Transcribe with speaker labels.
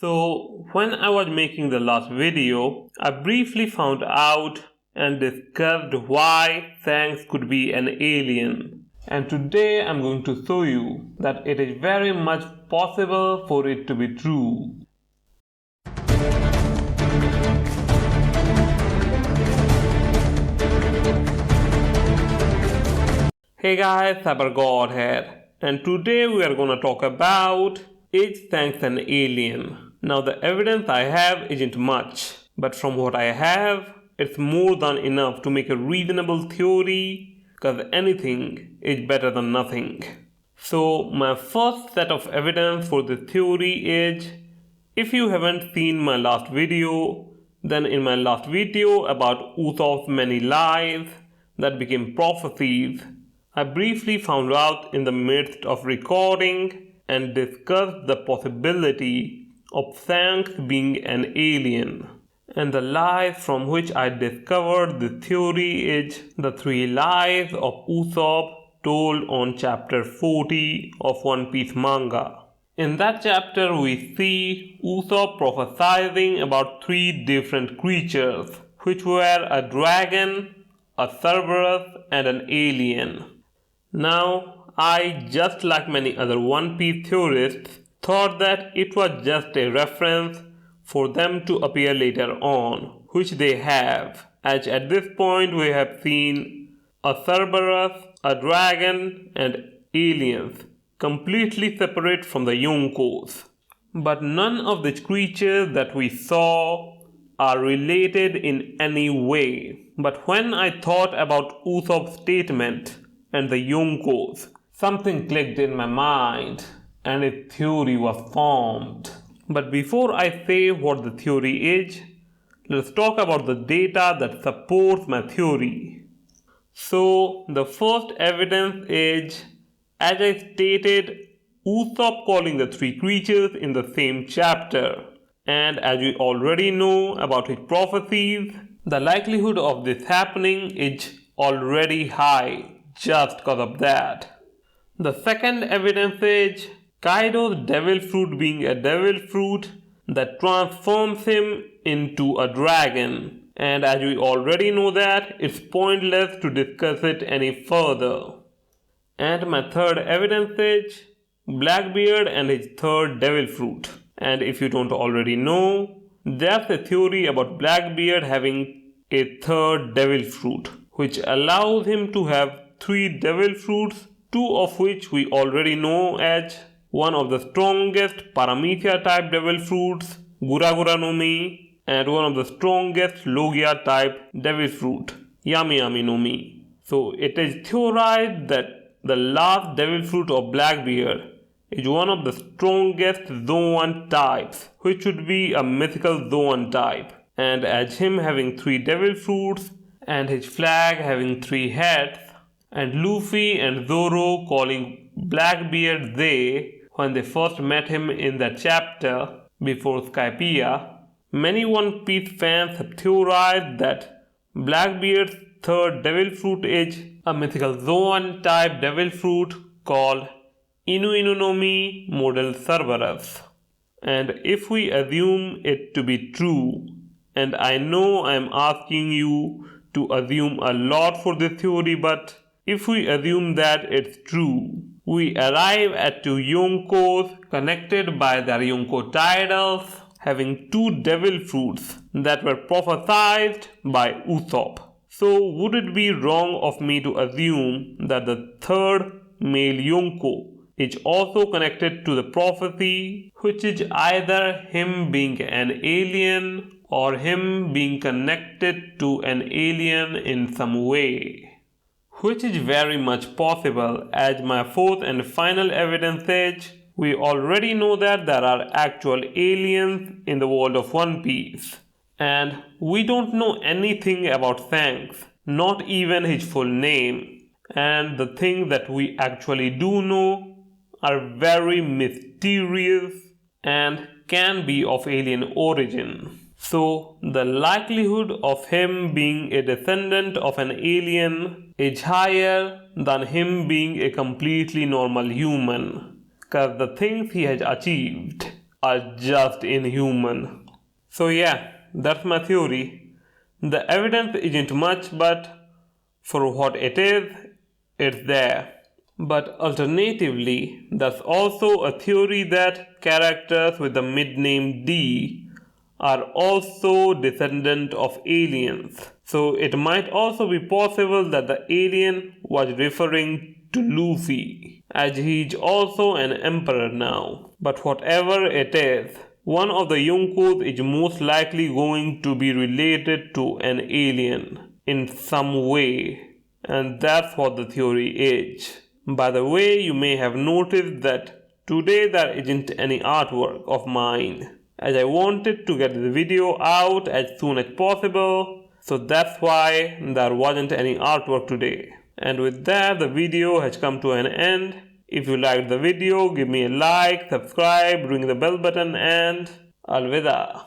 Speaker 1: So, when I was making the last video, I briefly found out and discussed why Shanks could be an alien. And today I'm going to show you that it is very much possible for it to be true. Hey guys, Cybergod here, and today we are gonna talk about is Shanks an alien? Now the evidence I have isn't much, but from what I have, it's more than enough to make a reasonable theory, cause anything is better than nothing. So my first set of evidence for this theory is, if you haven't seen my last video, then in my last video about Usopp's many lies that became prophecies, I briefly found out in the midst of recording and discussed the possibility of Shanks being an alien. And the lies from which I discovered the theory is the 3 lies of Usopp told on chapter 40 of One Piece manga. In that chapter we see Usopp prophesizing about 3 different creatures, which were a dragon, a Cerberus, and an alien. Now, I, just like many other One Piece theorists, thought that it was just a reference for them to appear later on, which they have, as at this point we have seen a Cerberus, a dragon, and aliens, completely separate from the Yonkos. But none of these creatures that we saw are related in any way. But when I thought about Usopp's statement and the Yonkos, something clicked in my mind and a theory was formed. But before I say what the theory is, let's talk about the data that supports my theory. So the first evidence is, as I stated, Usopp calling the 3 creatures in the same chapter. And as we already know about his prophecies, the likelihood of this happening is already high just because of that. The second evidence is Kaido's devil fruit being a devil fruit that transforms him into a dragon. And as we already know that, it's pointless to discuss it any further. And my third evidence is Blackbeard and his third devil fruit. And if you don't already know, there's a theory about Blackbeard having a third devil fruit, which allows him to have 3 devil fruits, 2 of which we already know as one of the strongest Paramecia type devil fruits, Gura Gura no Mi, and one of the strongest Logia type devil fruit, Yami Yami no Mi. So it is theorized that the last devil fruit of Blackbeard is one of the strongest Zoan types, which would be a mythical Zoan type. And as him having 3 devil fruits and his flag having 3 heads, and Luffy and Zoro calling Blackbeard they when they first met him in that chapter before Skypiea, many One Piece fans have theorized that Blackbeard's third devil fruit is a mythical Zoan type devil fruit called Inu Inu no Mi model Cerberus. And if we assume it to be true, and I know I am asking you to assume a lot for this theory, but if we assume that it's true, we arrive at 2 Yonkos connected by their Yonko titles having 2 devil fruits that were prophesied by Usopp. So would it be wrong of me to assume that the third male Yonko is also connected to the prophecy, which is either him being an alien or him being connected to an alien in some way? Which is very much possible, as my fourth and final evidence is, we already know that there are actual aliens in the world of One Piece. And we don't know anything about Shanks, not even his full name. And the things that we actually do know are very mysterious and can be of alien origin. So the likelihood of him being a descendant of an alien is higher than him being a completely normal human, cause the things he has achieved, are just inhuman. So yeah, that's my theory. The evidence isn't much, but for what it is, it's there. But alternatively, there's also a theory that characters with the mid-name D are also descendant of aliens. So it might also be possible that the alien was referring to Luffy, as he's also an emperor now. But whatever it is, one of the Yonkos is most likely going to be related to an alien in some way, and that's what the theory is. By the way, you may have noticed that today there isn't any artwork of mine, as I wanted to get the video out as soon as possible, so that's why there wasn't any artwork today. And with that, the video has come to an end. If you liked the video, give me a like, subscribe, ring the bell button, and alvida.